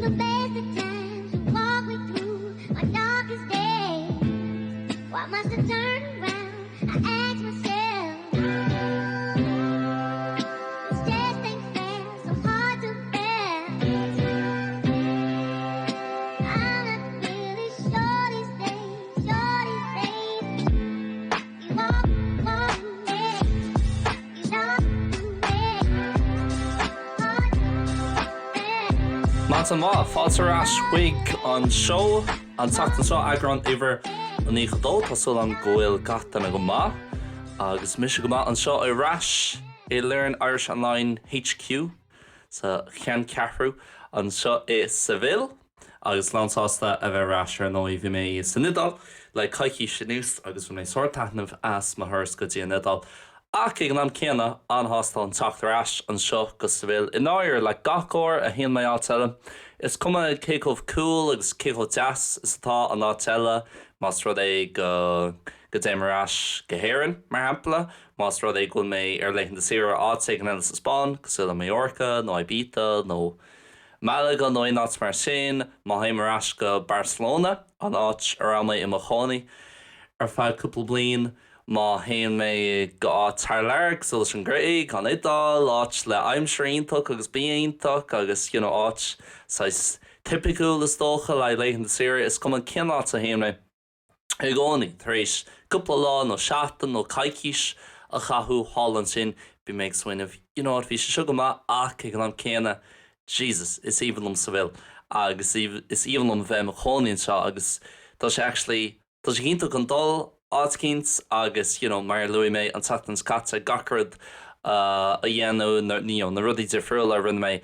the best of times, you walk me through my darkest days. Why must I turn around? I ask myself. This just ain't fair, so hard to bear. I'm not really sure these days, You walk me, you talk Mata má fáiltearás chuig an show an tachtan seo agran iver an í chodó tásúil an ghfuil gatainna go má agus mis go má an seo I ras I Learn Irish Online HQ sa chean cabhrú an seo I Seville agus lánsásta a bheith rasar nó I bhí mé san nidal le caiicí sinús agus bhí mé sortaitnamh as ma thuras go dtí an nidal. Ach ag an céanna an hástal an teachtarás an seo go Seville. In áir le gachóir a híon mé átile. Is cuma céicóh cool agus céicóh jazz is atá an átile más rud é go démarás go héireann mar hampla. Más rud é gúil mé ar leitheann de sira átaigh an eile sa Spáin, cosúil a Mallorca, nó Ibiza, nó Málaga, nó áit mar sin, má haimmarás go Barcelona an áit ar mé I mo chónaí ar feadh cúpla bliain. Má haon mé go áit tarlairg so leis an gréig an Idal áit le aimsirítach agus bíontach agus áit sais typical is dócha le leitheann de sira is cum an cinát a haon mé I gcónaí tar éis cúpla lá nó seachtain nó caicís a chathú hálan sin bhí mé ag suainmh bhí sé seo go má ach ag an céanna Jesus is íbhanlum sa bhfuil agus is íbhanlum bheith mo chónaíonn seo agus tá sé ginntach an dul átkins agus mar luí mé an tatan scata gacrad a dhéanú na rudaí difriúil a rinne mé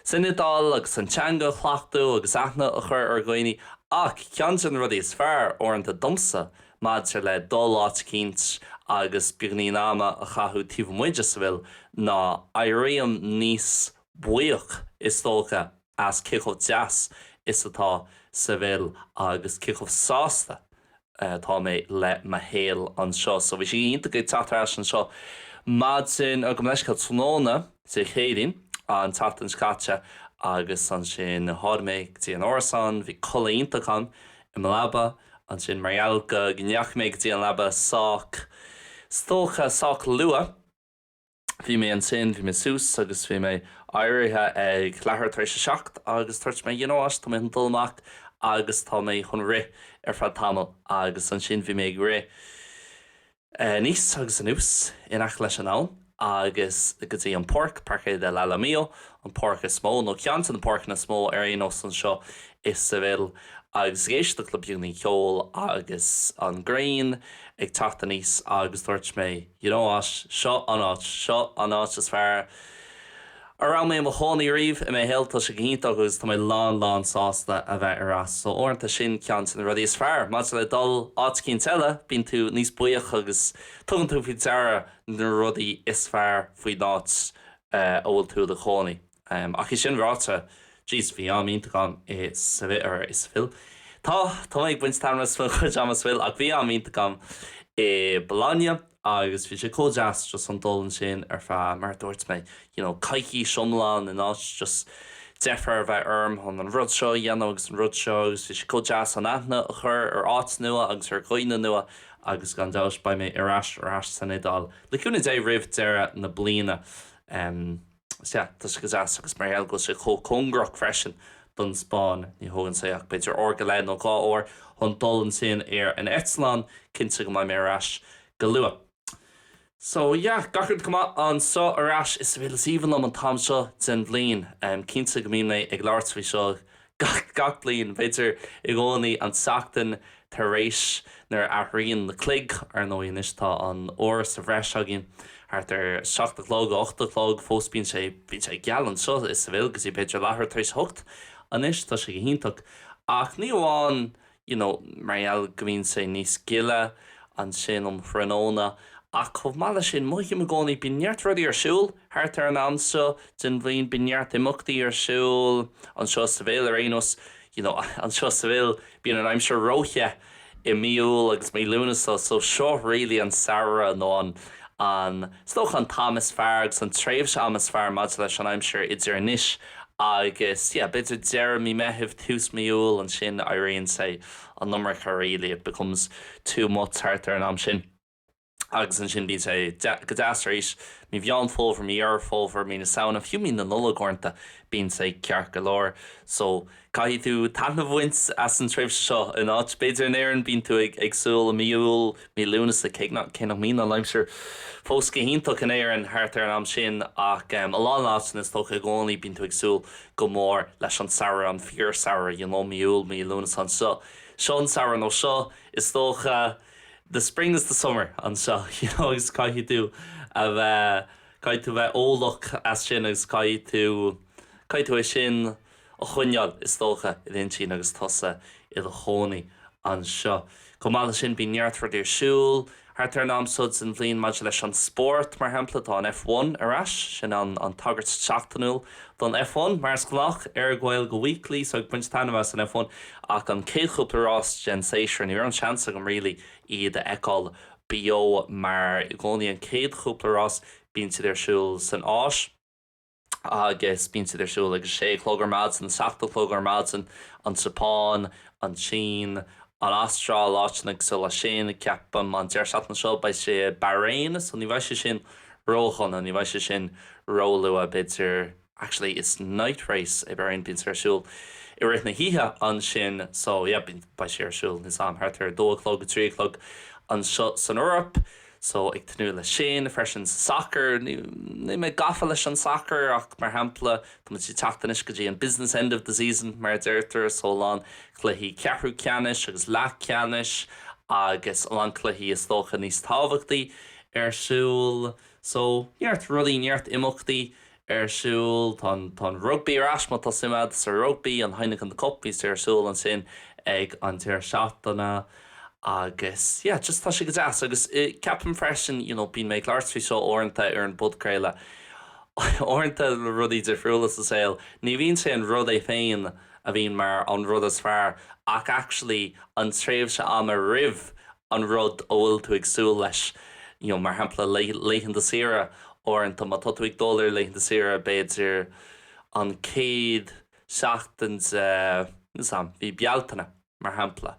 san Idal agus an teanga chhlaachú agus aithne a chur ar gcóine ach cean sin rudaí is fearr orintanta domsa maidir le dul átkins agus beagnaí náma a chathú tíomh muide sa bhfuil ná éiríam níos buíoch is tócha as céchomh jazz is atá sa bhfuil agus céchomh sásta tá mé le ma héal an seo. So bhí sé ionta go teachtarás an seo. Mad sin a go leiscail tróna sé chéadín an tatan scate agus an sin háirméid tí an orsan, bhí colaíontachan I Malaba an sin mBéarla gneach méid tí an laba sách stócha sách lua. Bhí mé an sin, bhí mé sús agus bhí mé áirithe ag leathar tar éis seacht agus tuirt mé tá mé an dulmach agus tá mé chun ri ar fad tamil agus an sin bhí mé ag ri níos agus an ús inach leis an ann agus go dtí an porc Parque de l'Alamillo an porc is smó nó ceant an porc na smó ar an os an seo is sa bhfuil agus géisteach le beagnaí ceol agus an grain ag teachta níos agus dúirt mé seo an áit is fearr Ará mé mo chónaí riomh I mé héalta sé ginta agus tá mé lán sásta a bheith arás. So orintanta sin ceant na rudí is fearr. Má le dul áitcín teile bíonn tú níos buíoch agus tugann tú faoi deara na rudí is fearr faoi náit óil tú de chónaí. Ach I sin bhráte Jeez bhí amíntachán sa bheith ar is fil. Tá ag buint tanras fu chuid amas bhfuil ach bhí amíntachán Bologna agus bhí sé códeas just an dul an sin ar feadh mar dúirt mé caiicí siomlán in áit just defar bheith orm chun an rud seo dhéanamh agus an rud seo agus bhí sé códeas an aithne a chur ar áit nua agus ar gcóine nua agus gan dáis ba mé arás san Idal. Leúna dé rih deire na bliana tá sé godeas agus mar heal go sé chócongrach freisin don Spáin ní thugann sé ach beidir orga le nó gá óir chun dul an sin ar an Eitleán cinnte go mé arás go luath. So gachard cuma an seo arás is bhfuil íhan am an tam seo den bblion cinnte go mína ag láirt fao seo gach blion beidir I gcónaí an seachtain tar rééis nar athraíonn na clig ar nó inistá an óir sa bhreis agin thart ar 7:00 8:00 fós bíonn sé gealan seo is bhfuil gus I beidir láthar tar éis thucht anis tá sé go hintach ach ní bháin mar go bhíonn sé níos giile an sin an Frenóna ach chomh mala sin moille me gcónaí bí neart rudaí ar siúil thart ar an amsa den bhíon bí neart imachtaí ar siúil an seo sa bhéil ar aonos an seo sa bhéil bíon an aimsir róthe I míúil agus mé lúnasa so seo rilí an saoire nó an stoch an Thomas fearr agus an tréimh se amas fearr maid leis an aimsir idir níis agus beidir Jeremy mehibh tús miúil an sin Irene say an number really it becomes too much hartar an am sin. Agus an sin bí sé godáéis mí bheán fóver mí ar fóver mí na saona fiú mí na nula gornta bín sé ceart go leir. So caithí tú tanna bhaint as an tréimh seo in áit beidir an éan bín tú agsúil a míúil mí lúnas a céignach cénach mí an leimsir fós go híntaach an éan hartar an am sin ach a lánásan is tócha gcónaí bín tú agsúil go mór leis an saoire an fíor saoire míúil mí lúnas an seo. Seo an saoire nó seo is tócha the spring is the summer an seo, agus caithí tú a bheith caithí tú bheith ólach as sin agus caithí tú é sin a chuineal is tócha I dhéon sin agus tosa I a chónaí an seo. Comála sin bí neartford ar siúil, hartar ná sud san bhliain maidir leis an sport mar hempla tá an F1 arás sin an tagart seachtainúil don F1 mars glach ar Gaeilge Weekly so ag buint tanamh an F1 ach an céadchúplarás gen séisiir ní ar an seansa go rilí iad a eáil bio mar gcónaí an céadchúplarás bíonn siad ar siúil san áis agus bíonn siad ar siúil agus 6 chlógar madsan, 7 chlógar madsan an Sapáin, an Tsín, an Astral áitnig so le sin ceapam an deir seachtain seo ba sé Bahrain so ní bhaid sé sin róchan a ní bhaid sé sin róú a beidir actually it's night race I Bahrain bíonn ar siúil I rith na híthe an sin so bíonn ba sé ar siúil níos am hartar 2 clog 3 clog an seo san Europe so ag tanú le sin freisin soccer ní me gafa leis an soccer ach mar hempla tá si tatanis go dtí an business end of the season mar deirtar sólán chluhí cabhrú ceannis agus leat ceannis agus an chluhí is tócha níos tábhachtaí ar siúil so neart rudaí neart imachtaí ar siúil tá rugby ar asma tá simad sa rugby an Heineken de Cup is ar siúil an sin ag an tíir seachtainna agus just tá sé go deas agus ceapan freisin bín méid láirtrí seo orintanta ar an budcréile orintanta le rudaí defriúlas a saoil ní bhíonn sé an rud é féin a bhíon mar an rud is fearr ach actually an tréimh se am a ribh an rud óil tú agsúil leis mar hempla leithean de sira orintanta má tá tú ag dul ar leithean de sira beidir an céad seachtains bhí bealtainna mar hempla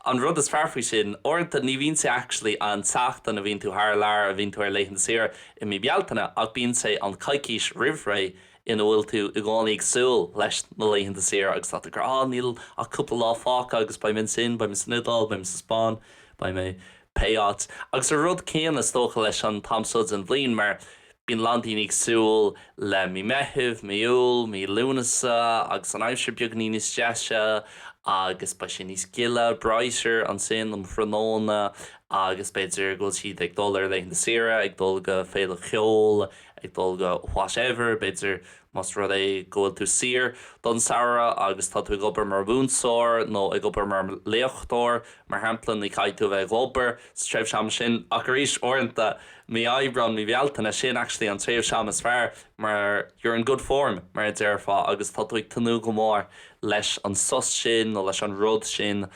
an rud is fearfaí sin orintanta ní bhíonn sé actually an teachtain a bhíonn tú thar lear a bhíonn tú ar leithean de sira I mí bealtainna ach bíonn sé an caiicís ribhré in bhfuil tú I gcónaí agsúil leis na leithean de sira agus tá gur níl a cúpla lá fáca agus ba min sin ba min snidal ba min sa Spáin ba mé péát agus a rud céan is tócha leis an tamsúd an bhliain mar bíon landín agsúil le mí methimh miúil mí lúnasa agus an aimsir beagní níos deise agus ba sin níos gile breisir an sin an frenóna agus beidir go siad ag dul ar leithean de sira ag dul go féile cheol ag dul go whatever beidir mas rud é ggóil tú sir don saoire agus tá tú gobar mar bhúnsáir nó ag gobar mar léochttóir mar hemplan í caiith tú bheith gobar tréimh seam sin ach ar ríis orintanta mí aibran mí bhealtainna sin actually an tréimh seam is fearr mar you're in good form mar deirfá agus tá tú ag tanú go mór leis an sos sin nó leis an rud sin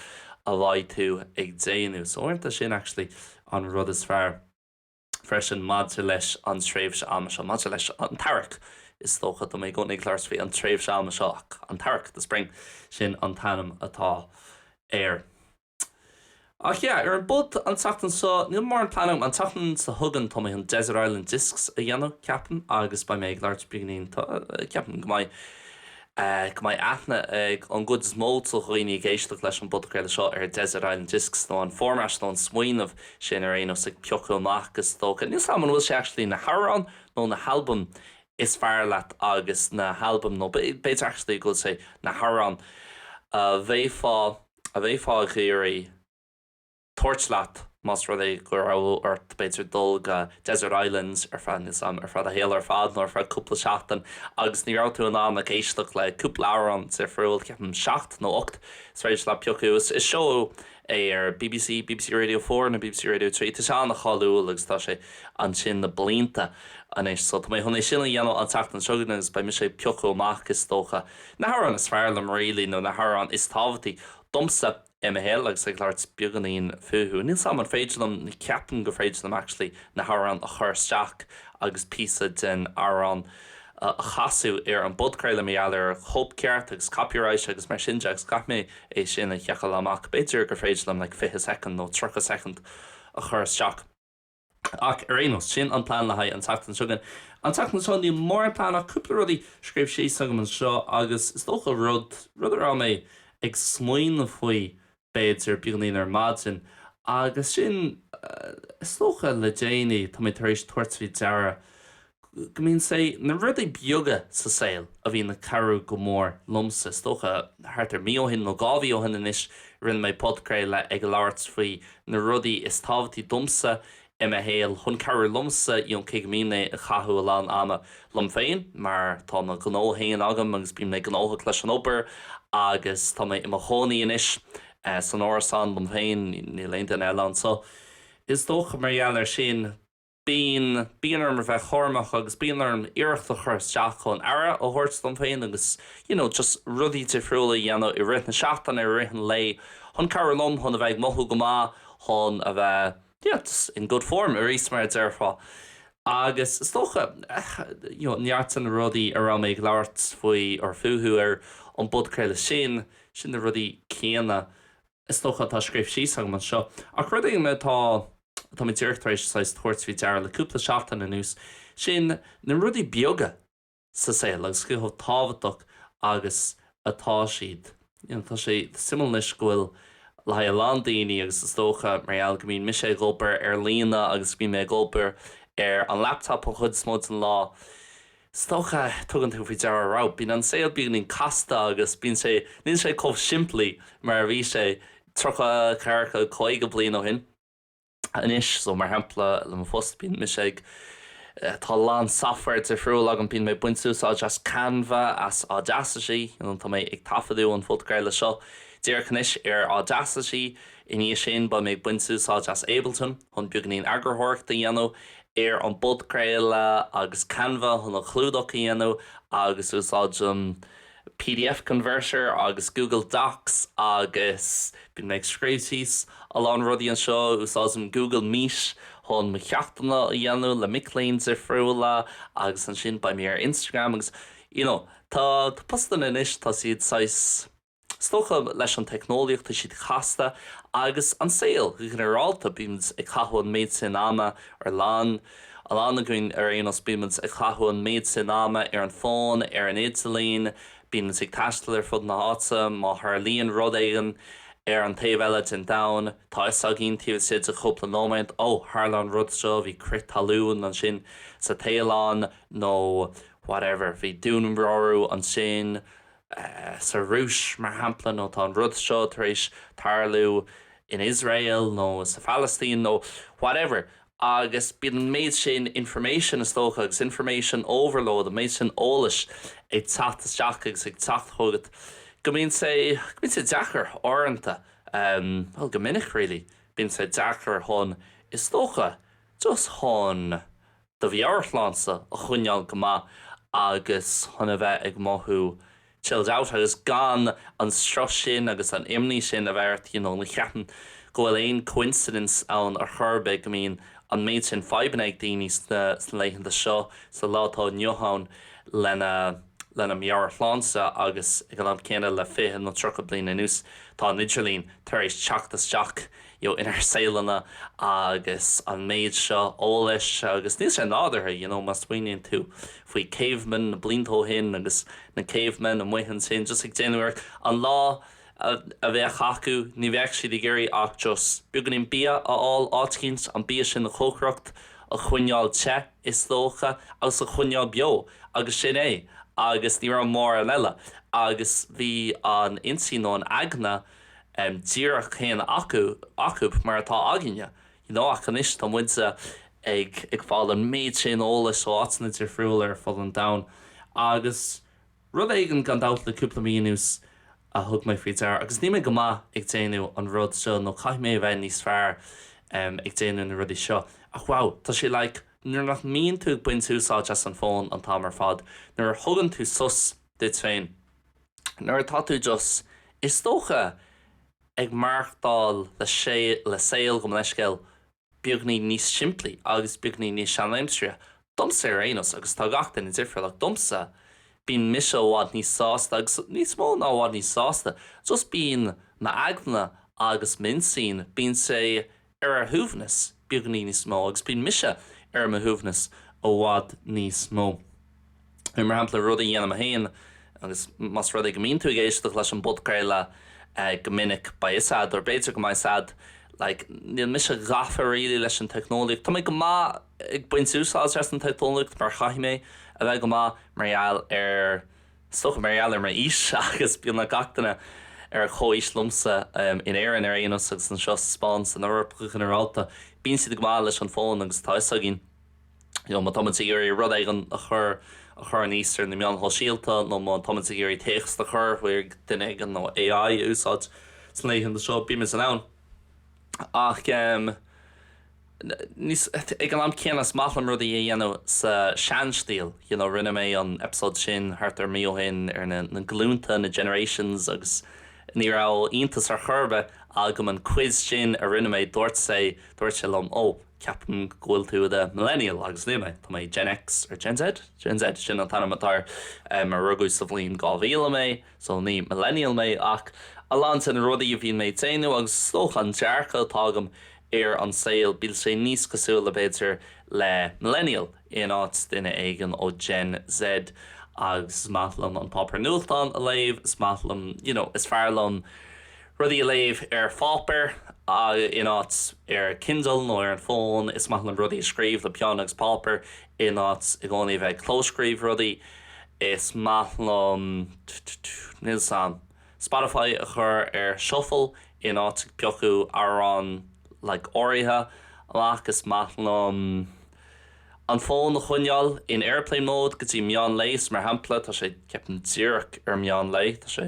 a bhaid tú ag déanú so orintanta sin actually an rud is fearr freisin maidir leis an tréimh seam seo maidir leis an tarach is tócha do mé gcónaí chláirsfaí an tréimh seam seo ach an tarach de spring sin an tanam atá air. Ach ar an bud an tatan so níl mar an tanam an tatan sa thugan tá mé an Desert Island Discs a dhéanamh ceapan agus ba mé ag láirt brígnín ceapan go maiid aithne ag an gud is mód so chuoine géisteach leis an budcréile seo ar Desert Island Discs nó an formas nó an smaoinemh sin ar aon ag peocha amachgus tócha. Níos am an bhfuil sé actually na Harán nó na Halbam is fearr leat agus na Halbam nó beit actually go say na Harán a bhéfá géirí torchlat mas rud é gur ort beidir dul go Desert Islands ar fad níos am ar fad a héal ar fad nó ar fad cúpla seachtain agus ní rá tú an am a géisteach le cúpla áran sa friúil ceapan 7 nó 8 sréidir le peocha is seo é ar BBC Radio 4 na BBC Radio 3 tá se anna chaú agus tá sé an sin na blianta anéis so mé hunna sinna dhéanamh an teachtain seoganas ba mi sé peocha amach is tócha na Harán is fearlam rilí nó na Harán is tábhachtí domsa héal agus ag láirt beaganín fuú. Níl sam an féidirlam ní ceapan go féidirlam actually na Harán a chur isteach agus písa den Arán a chasú ar an budcréile mbearla ar chomh ceart agus copyright agus mar sin agus gach mé é sin a cheachail amach beidir gur féidir am 5 second nó 3 second a chur isteach. Ach ar éonos sin an plán le haid an tatan sugan. An tatan seo ní mór plán a cúpla rudí scríb sé sagam an seo agus is dócha rud ar mé ag smuoine faoi beidir bíoganín ar mádin agus sin is dócha le déine tá mé tar éis tuairt deara Gomín sé na rudaí beaga sa saoil a bhí na cabhrú go mór lomsa stocha hartar míohin nó gábhíohin inis rinne mé podcréile ag láirt faoi na rudaí is tábhachtí dumsa I me héal chun cabhrú lomsa íon céigmíne a chathú lán ama lom féin, mar tá na gnóthaon agam agus bím na gnótha leis an opair agus tá mé ima chonaí inis san órasán lom féin ní leanta an eán so. Is dócha mar dhealar sin Bíon ar bheith chormach agus bíon ar an iireachta chur seach chun ara ó thuirt don féin agus just rudaí difriúla dhéanamh I rith na seachtain ar rith an lei chun cabhrú lom chun a bheith mothú go maith chun a bheith in good form ar ís mar dearfá. Agus is dócha neartan rudaí ar an méid láirt faoi ar futhú ar an budcréile sin na rudaí céanna is dócha tá scríb síos agam an seo. Ach rudaí me Tá mé tíirtaréis sais tuairt fhí deara le cúpla seachtain na nús sin na rudaí beaga sa saoil agus go tábhachtach agus atá siad. Tá sé similnis gohfuil le haigh lán daoine agus is dócha mar go mbíonn mi sé gulpair ar lína agus bhí mé gulpair ar an laptop ó chud smód an lá. Stocha tugann tú fhí deara rá, bíonn an saoil bíonn casta agus níl sé chomh simplí mar bhí sé trocha carcha chuige bliain ó hin. Inis so mar hempla le mo fust bín mis ag tá lán software difriúil agam bín mé buintús á just Canva as Audacity an tá mé ag tafaidú an fotogréile seo. Déir canis ar Audacity iníos sin ba mé buintús á just Ableton chun beagnaíon agurthireachta dhéanamh ar an budcréile agus Canva chun a chlúdach dhéanamh agus úsáid PDF converter agus Google Docs agus bín méid scríbsís alán rudaí an seo úsáid Google Meet chun mo cheachtainna a dhéanamh le micléin difriúla agus an sin ba mé ar Instagram agus tá postan inis tá siad sais stocha leis an technoliacht tá siad chasta agus an saoil chu generalta bín ag chathú an méid sin ama ar lán a gúin ar aonas bín ag chathú an méid sin ama ar an fón ar an éadsalín bín ag taistil ar fud na áta má th líon Rudaígan ar an taobh in down tá is agén tíobh siad a chopla nómaid Harlan rud seo bhí crit talún an sin sa taobhán nó whatever bhí dúnmráú an sin sa rúis mar hampla nó tá an rud seo tar éis tarlú in Israel nó sa Palestine nó whatever. Agus bíon méid sin information is tócha agus information overload a méid sin ólas ag tacht isteach agus ag tacht thugad. Go mbíonn sé deachar áireanta go minic really bíonn sé deachar chun is tócha just chun do bhí áirlánsa a chuineáil go maith agus chun a bheith ag mothú chilled out agus gan an stras sin agus an imní sin a bheirt na cheapan go bhfuil aon coincidence ann ar churbe go mbíonn an méid sin feibhneag daoine sna leitheanta seo sa látá nniuthán lena mbearla agus ag an céine le fiche nó trocha bliain inús tá nidirlín tar éis teachtasteach inar saoileanna agus an méid seo ólas agus níos sé nádartha mas bhaoineann tú faoi caveman na bliontói hin agus na caveman a muhan sin just ag déanúir an lá a bheith chacu ní bheith siad I géirí ach just beagnaíon bia aáil áitcíns an bia sin na chócrocht a chuineáil te is dócha agus a chuineáil beo agus sin agus ní an mór a leile agus bhí an insíón agna díreach chéan acu mar atá aginne. Ach an is tá muinte ag fáil an méid sin ólas ó átainna difriúil ar fáil an dam agus rud éigen gan dat le cúpla míús a thug mé fao deara agus ní mé go maith ag déanú an rud seo nó caiith mé bheith níos fearr ag déanú na rudí seo. Ach wow, tá sé nuair nach míonn tú buin túsá just an fón an támar fad, nuair thugann tú sus dit féin. Nuair tá tú just is dócha ag marchdal le saoil go leisceil beagnaí níos simplí agus beagnaí níos seanléimsre dumsa ar aonas agus tá gach den is difriúil ach dumsa bín mise bhád níos sásta agus níos mó ná bhád níos sásta. Just bín na agmna agus mincín bín sé ar thuúfnas beag níos mó agus bín mise ar ma thuúfnas ó bhád níos mó. Mar hampla rudaí dhéanam a haon agus mas rud ag mín tú géisteach leis an bodcaile gomininic ba isad or beidir go mai sad níl mis a gafa rilí leis an technólaigh. Tá go má ag buint úsáil ar an technólaigh mar chaimé a bheith go má marall ar stocha marall ar mar is agus bíon na gatainna ar chois lumsa in éan ar aonas agus an seo spáns an orpach an ráite. Bíon siad go má leis an fón agus táisa gin. Má tomatíí rud éigen a chur an Easter na meán thoisialta nó má tomatíí text a chur bhuiir duine an nó AI úsáid san léhan de seo bí an ann. Ach ag an am céanas málam rudaí dhéanamh sa seanstíl, rinne mé an episód sin thart ar míohin ar na glúnta na generations agus ní rá iontas ar churbe agam an quiz sin a rinne mé dúirt sé lom ceapan ghfuil tú de millennial agus ní mé Tá mé Gen X ar Gen Z sin an tanamatar mar rugadh sa bhlíon gábhíle mé so ní millennial mé ach a lá an rudaí a bhíon méid téanú agus slóch an dearcha tágam ar an saoil bíl sé níos cosúla beidir le millennial in áit duine éigen ó Gen Z agus smatlam an papar nuachtáin a léamh smatlam is fearlam rudaí a léamh ar fápar in áit ar Kindle nó ar an fón is matlam rudaí a scríomh le peann agus pápar in áit i gcónaí bheith clóscríomh rudaí is matlam níl san Spotify a chur ar shuffle in áit peochu arán áirithe agus matlam an fón na chuneal in airplane mode go dtí meán leis mar hampla tá sé ceapan tíreach ar meán lei tá sé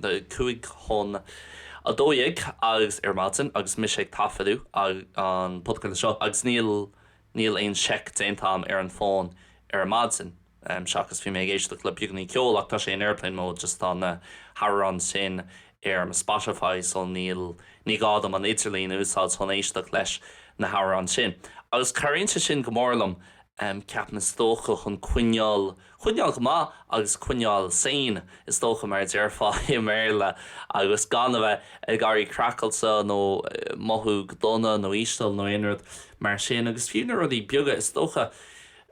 de cuaig chun a dóigh agus ar mátain agus mis ag tafaú an podcast seo agus níl aon seic déantam ar an fón ar mátain. Seachas fi mé géisteach le buganí ceol ach tá sé in airplane mode just an harán sin ar Spotify so ní gádam an idirlín úsáid chun éisteach leis na harán sin. Agus carínte sin go mórlam ceapan is tócha chun cuineál go má agus cuineál saoin is tócha mar dearfá i mBéarla agus gan bheith ag garí crackalsa nó mothú donna nó ístal nó inrad mar sin agus fiúnar rudaí beaga is tócha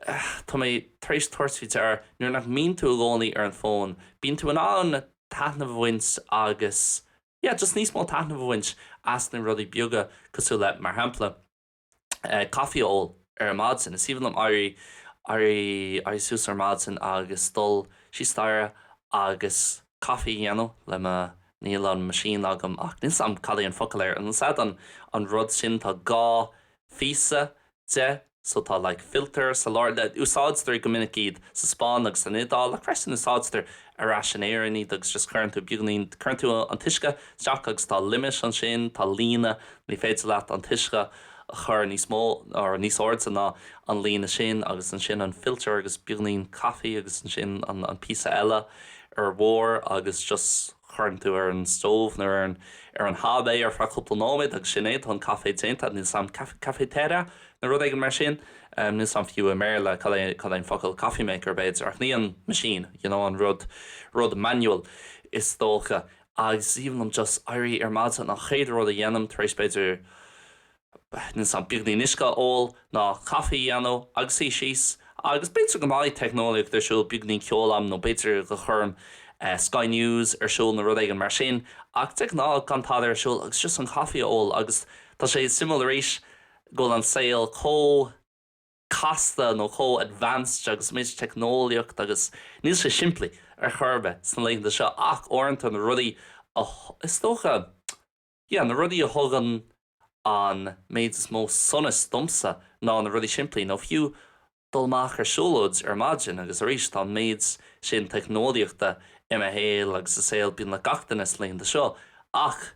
Tá mé trééis tuairtí ar nuair nach mín tú gcónaí ar an fón, bín tú an taitna bhaint agus just níos mó taitna bhaint as na rudaí beaga cosú le mar hampla cafiol ar mádzin is even am airí sús ar mádzin agus dul sí staire agus cafi dhéanú le níl an machine agam ach níos am cadí an focaléir an sad an rud sin tá gá físa de so tá filter sa láir le úsáidtar go minic iad sa Spáin agus san Idal le freisin úsáidtar ar raisinéirí agus just chuintú buganín chuintú an tuisce teach agus tá limis an sin tá lína ní féidir leat an tuisce a chur níos mó ar níos áirta ná an lína sin agus an sin an filter agus buganín caí agus an sin an písa eile ar mhór agus just chuintú ar an stómh nó ar an habé ar fra cúpla agus sin éad an caé déanta níos sam cafetéra na rud ag mar sin níos an fiú mBéarla cad ein focail coffee maker beidir ach ní an machine an rud manual is tócha agus even am just airí ar máta nach chéidir rud a dhéanam taréis beidir níos an buganí nisca ó ná caí dhéanú agus síos agus beidir go máid technólaigh ar siúil buganí ceolam nó beidir go churm Sky News ar siúil na rud ag mar sin ach te ná gantáid ar siúil agus just an caí ó agus tá sé similaréis go an saoil có casta nó có advanced agus méid technoliacht agus níl sé simplí ar churbe san léon de seo ach orintanta na rudaí is tócha na rudaí a thugan an méid is mó sonas domsa ná na rudaí simplí nó fiú dulmach ar siúlóid ar maidin agus a rís tá méid sin technoliaachta a héal agus a saoil bíon le gachtainna léon de seo ach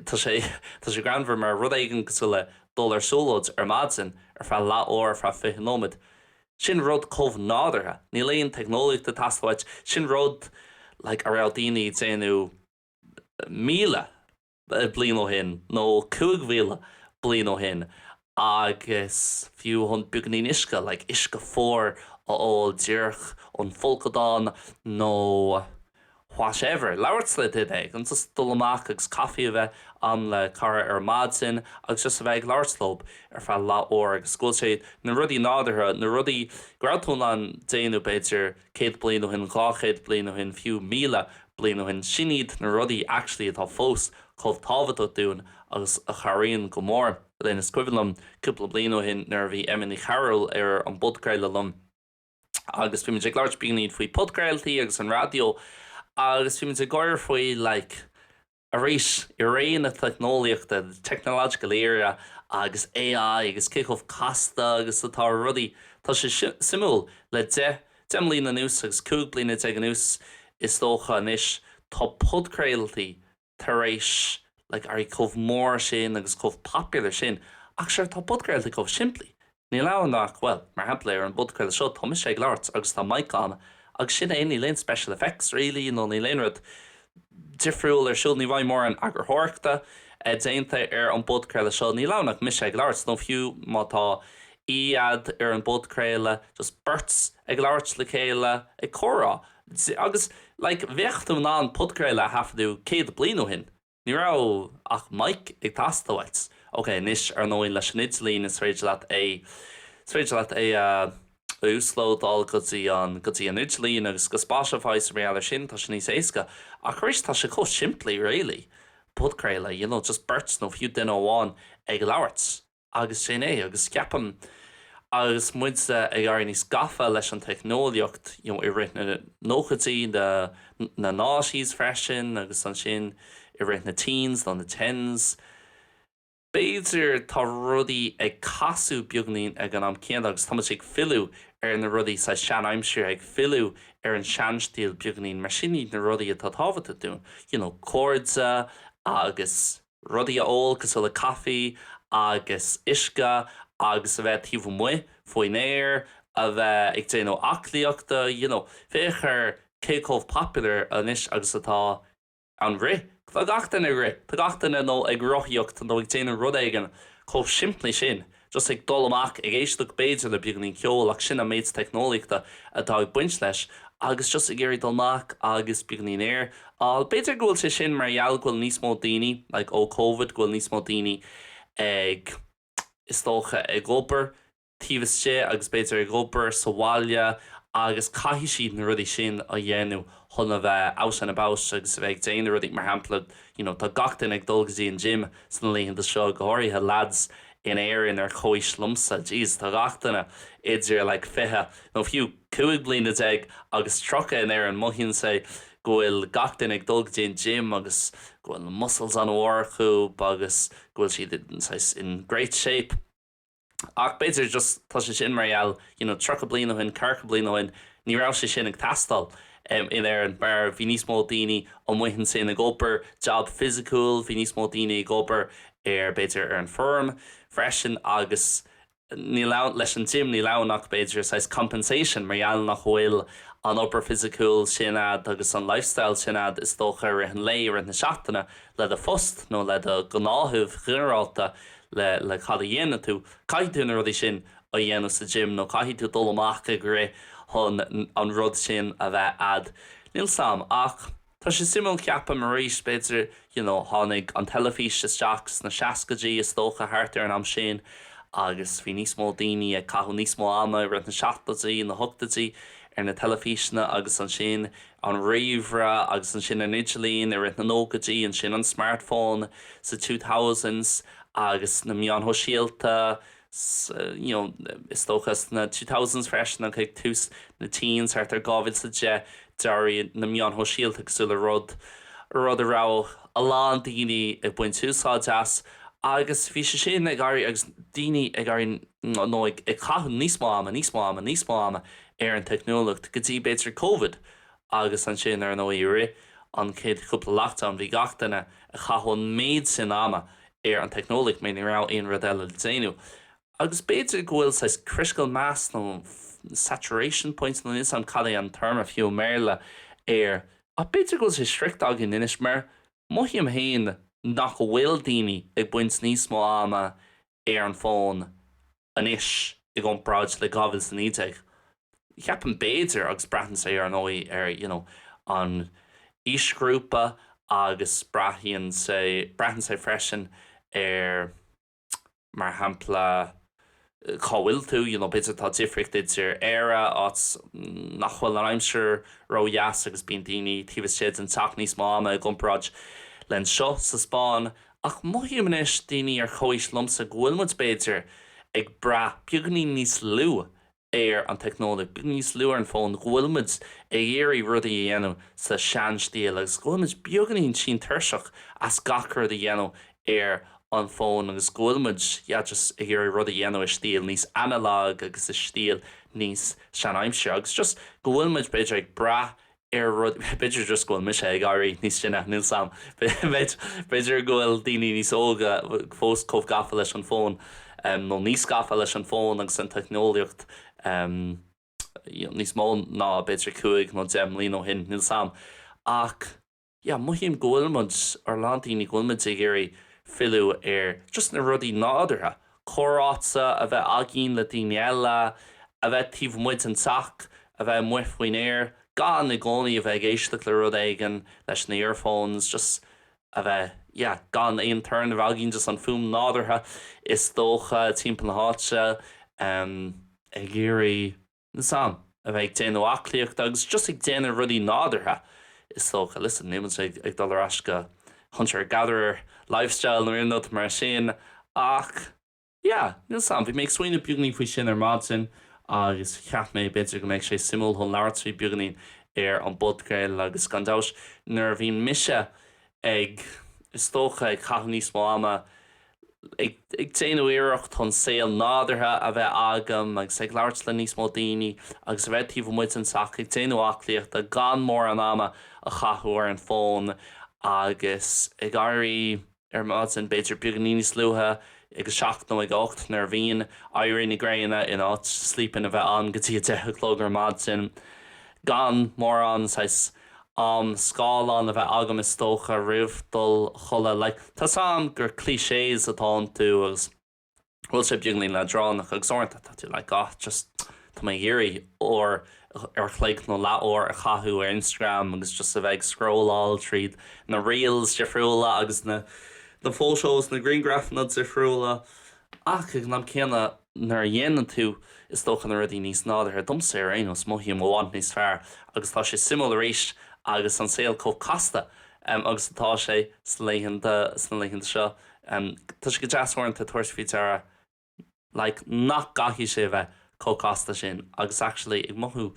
tá sé granmhar mar rud éigen go le dul ar siúlóid ar maidin ar fra lá ó ar fra fihnóid. Sin rud comh nádartha, ní léon technoliaachta tastáid sin rud a raibh daoine déanú míle bliain ó hin nó 2,000 bliain ó hin agus fiú hon buganín isca, like isca fór ó ddíorch an folcadán nó whatever. Lauert le did ag, an just dul amach agus caffi a bheith an le cara mad sin, agus just a bheith lauertlob fe lá ó agus scoil sé na rudí nádartha, na rudí gradún an déanú beidir 100 bliain ó hin, 200 bliain ó hin, fiú míle bliain ó hin, sinad na rudí actually atá fós chomh tábhat ó dún agus a charíonn go mór. Then is cuilumm cúpla bliain ó hin nar bhí Emily Carroll an budcraile lum. Agus fi me láirt bígníd faoi podcrailtaí agus an radio, agus fi me gáir faoi like a rééis I réon na technoliaachta, the technological area, agus AI, agus céchomh casta, agus atá rudí. Tá sé simú le 10 bliain anús agus 2 bliain ag anús is dócha inis tá podcrailtaí tar rééis like ar chomh mór sin agus chomh popular sin, ach sé tá podcrailtaí chomh simplí. Ní leabhar nach, well, mar hapla ar an budcrail seo Thomas sé láirt agus tá mic an, agus sin é ní léon special effects really, nó ní léon rud difriúil ar siúil ní bhaid mór an agur thuirchta Déanta ar an budcrail seo ní leabhar nach mis ag láirt nó fiú má tá iad ar an budcraile just burts ag láirt le chéile ag chorá. Agus like bheachtam ná an budcraile hafadú 100 bliain ó hin. Ní rá ach mic ag tastáhait. Okay, nis ar nóin leis an Italín is féidir leat é úslódál gotí an Italín agus go spáisialta mé eile sin tá sin níos éasca. A chuéis tá sé chomh simplí really. Podcraile, just burts nó fiú duine amháin ag labhairt. Agus sin é, agus ceapan agus muinte ag ar níos gafa leis an technoliacht, I rith na nóchatí na náisiís freisin agus an sin I rith na teens nó na tens. Béidir tá rudaí ag casú beagnaín ag an am céad agus tá ag fiú ar na rudaí sa sean aimsir ag fiú ar an seanstíl beagnaín mar sin na rudaí atá tábhata dún. Córdsa agus rudaí a ól cos le caffi agus isca agus a bheith tíomh mu faoin éir a bheith ag déanú aclaíochta, féchar céchomh popular anis agus atá an rith. Tá gachtain ag rith, tá gachtain nó ag rothíocht nó ag déanú rud aigen chomh simplí sin, just ag dul amach ag éisteacht béidir le beagnaín ceol ach sin a méid technoliachta atá ag buint leis, agus just ag éirí dulmach agus beagnaín air. Béidir gúil sé sin mar gheall gúil níos mó daoine, like ó COVID gúil níos mó daoine ag is tócha ag obair tíbhas sé agus béidir ag obair sa bhaile agus caithfidh siad na rudaí sin a dhéanú chuna bheith aus an abás agus bheith déanú rudaí mar hampla, tá gachtain ag dulgadtí an gym san líon seo goirthe lads in éireann ar chóis lumsa, jeez, tá gachtainna idir le fithe nó fiú 2 bliain ag agus trocha in éir an moithíonn sé gohfuil gachtain ag dulgadtí an gym agus gohfuil muscles an orchú agus gohfuil siad in great shape. Ach béidir just tá sé sin mar gheall, 3 bliain ó hin, 4 bliain ó hin, ní rá sé sin ag tastal in ar an bar bhí níos mó daoine an muhann sin ag obair job physical, bhí níos mó daoine ag obair ar béidir ar an firm freisin agus ní leis an gym ní leanach béidir sais compensation mar gheall nach bhfuil an upper physical sinad agus an lifestyle sinad is dócha ar an lé ar na seachtainna le a fust nó le a gnáthúh ghinearálta le cad a dhéanana tú, caiithú na rudí sin a dhéanamh sa gym nó caiithí tú dul amach ag ré chun an rud sin a bheith ad. Níl sam ach tá sé simú ceappa mar rééis béidir tháinig an telefís isteach na seacadí is dócha thart ar an am sin agus bhí níos mó daoine ag caithú níos mó ama ar na seachtaí na thugtatí ar na telefísna agus an sin an riomhra agus an sin an Italín ar na nógadtí an sin an smartphone sa 2000s agus na mian thoisialta is tóchas na 2000s freisin ag tús na teens ar gábhail sa dearí na mian thoisialta agsú le rud a rá a lán daoine ag buin túsá deas agus bhí sé sin ag airí agus daoine ag airí nó ag chaithú níos mó ama ar an technoliacht go dtí béidir COVID agus an sin ar nó ri an céad cúpla lockdown bhí gachtainna a chaithún méid sin ama ar an technoliacht mé ní rá aon rud eile déanú. Agus béidir gohfuil sais critical mass nó saturation points nó is an cad an term a fiú mBéarla ar a béidir gohfuil sé strict agin inis mar moithim héin nach go bhfuil daoine ag buint níos mó ama an phone anis I gcomhpháirtíocht le gabhfuil san íteag. Ceapan béidir agus bratan sé ar nói an ísgrúpa agus bratan sé freisin mar hampla cáhfuil tú, beidir tá difricht idir éire áit nach bhfuil an aimsir róheas agus bíon daoine tíobh siad an teach níos máma gcomhpráid len seo sa Spáin ach mohiúmanis daoine ar chois lumsa ghfuilmuid béidir ag bra beagnaí níos lú an technóleg níos luúar an fón ghfuilmuid dhéirí rudaí a dhéanamh sa seanstíal agus ghfuilmuid beagnaín sin tuirseach as gachar a dhéanamh an fón agus ghfuilmuid just dhéirí rudaí a dhéanamh stíal níos analog agus stíal níos seanáimse agus just ghfuilmuid beidir ag bra beidir just ghfuil mis ag airí níos sinna níl sam beidir ghfuil daoine níos óga fós comh gafa leis an fón nó níos gafa leis an fón agus an technoliacht níos mó ná beidir cuaig nó 10 mbliain ó hin níl sam ach muhím ghfuilmuid ar lantíní ghfuilmuid ag éirí fiú just na rudaí nádartha choráta a bheith agin le daoine eile a bheith tíomhmuid an teach a bheith muochmhaoin gan na gcónaí a bheith éisteacht le Rudaígan leis na earphones just a bheith gan aon turn a bheith agin just an fuam nádartha is dócha timp na háte ag éirí na sam a bheith ag déanamh aclaíocht agus just ag déanamh rudaí nádartha is dócha listen nímas ag dul aisce hunter gatherer lifestyle nó inot mar sin ach níl sam bhí méid swinine beagnaí faoi sin ar mád sin agus cheap mé beidir go méid sé simúl chun leabhart faoi beagnaí an bodgréil agus gandáis nuair bhíon mise ag is dócha ag chaithú níos mó ama ag déanamh iireacht chun saol nádartha a bheith agam agus ag leabhart le níos mó daoine agus a bheith tíomhmuid an teach ag déanamh aclaíocht a gan mór an ama a chaithú ar an fón agus ag airí ar mád an beidir beagnaí níos luatha ag 7 nó ag 8 nar bhíon airí na gréine in áit slípan a bheith an go dtí 10 clóg ar mád sin gan mór an scáilán a bheith agam is tócha rih dul chola tá sam gur clichés atá tú agus bhfuil sé beagnaí le dránach agus orintha tá tú just tá mé dhéirí ar chléic nó leabhar a chathú ar Instagram agus just a bheith scrollál tríd na reels defriúla agus na fóseós na greengrafna defriúla ach ag nám céanna nar dhéanaan tú is dócha na rudaí níos nádartha domsa ar aonos mohiam bháint níos fearr agus tá sé simúl éis agus an saol comh casta agus atá sé sléitheanta seo tá sé go deasmhairnta tuairsfid nach gahí sé bheith cócasta sin agus actually ag mothú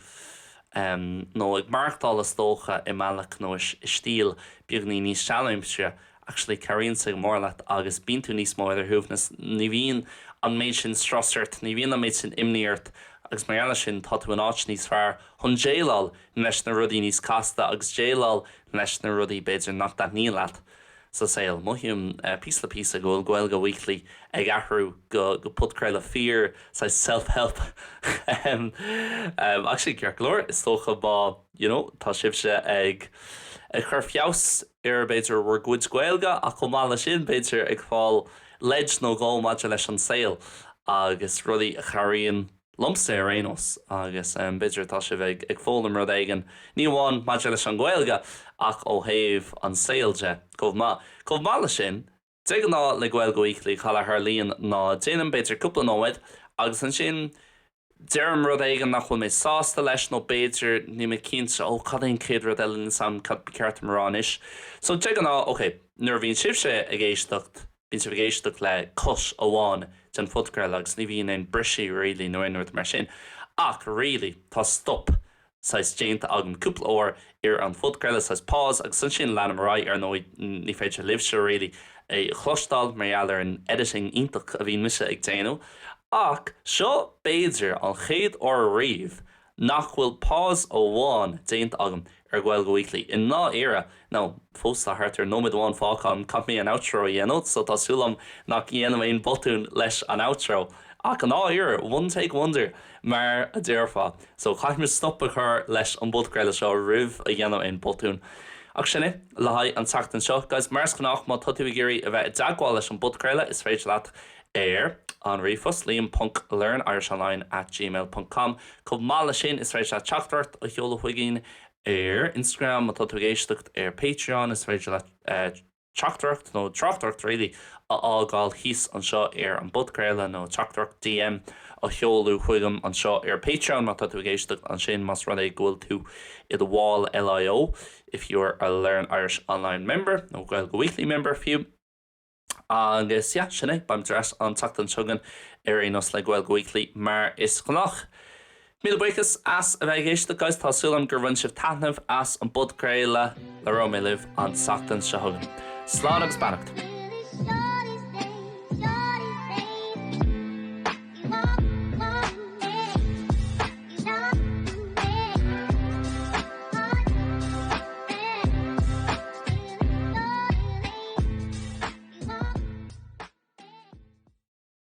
nó ag marachtáil is dócha I meallach nó is stíl beagnaí níos sealaimse actually caríonn sa mór leat agus bíonn tú níos mó idir thuúfnas ní bhíon an méid sin strasart ní bhíon an méid sin imníart agus mar eile sin tá tú an áit níos fearr chun déalál leis na rudaí níos casta agus déalál leis na rudaí beidir nach dat ní leat sa saoil mohiúm pís le pís a ghfuil Gaeilge Weekly ag athrú go putcréile fear sa self-help actually cear glór is tócha bá tá sibse ag chur fios ar beidir bhar gúid Gaeilge a chomála sin beidir ag fáil leid nó gáilmáide leis an saoil agus rudaí a charíonn lumsa ar aonos agus beidir tá sé bheith ag fólam Rudaígan ní bháin maide leis an Gaeilge ach ó thaobh an saoilte chomh sin de ná le Gaeilge Weekly chala th líon ná déanam beidir cúpla nóid agus an sin dearm Rudaígan nach chuil mé sásta leis nó beidir ní mé cinnte ó cadéon céad rud eile sam ceart marránis so de ná nuair bhíonn sibse ag éisteacht bíonn si bhgéisteach le cos amháin den fudcréil agus ní bhíon éon brisí rilí nó inúirt mar sin ach rilí tá stop sais Déanta agam cúpla óir ar an fudcréile sais pás agus san sin leanam rá ar nó ní féidir libse rilí é chlostal mar eall ar an editing ionach a bhíon mise ag déanú ach seo béidir an chéad ó riomh nach bhfuil pás ó bháin Déanta agam ar Gaeilge Weekly in ná éire ná fós a thart ar nóid bháin fáchan cap mé an outro dhéanamh so tásúlam nach dhéanam éon botún leis an outro ach an á éire one take wonder mar a déirfá so chaith me stoppa chur leis an bodgréile seo rih a dhéanam éon botún ach sinne le haid an teachtain seo guys mars gannach má tatú géirí a bheith dagháil leis an bodgréile is féidir leat an rifos liam.learnirishonline@gmail.com. Mála sin is rééis le teachtacht a cheola chuigín Instagram a tá éisteacht Patreon is réidir le teachtacht nó teachtacht really ágáil híos an seo an budcréile nó teachtacht DM a cheolú chuigam an seo Patreon má tá éisteacht an sin mas rud é ghfuil tú I the wall LIO if you're a Learn Irish Online member nó Gaeilge Weekly member fiú. Agus sinné baim dres an tatan tugan nos le Gaeilge Weekly mar is gnách. Míle buchas as a bheith géiste gais tásúlam gur bhain sibh taitneamh as an budcréile le ró mé libh an sachtan se thugan. Slán agus beannacht.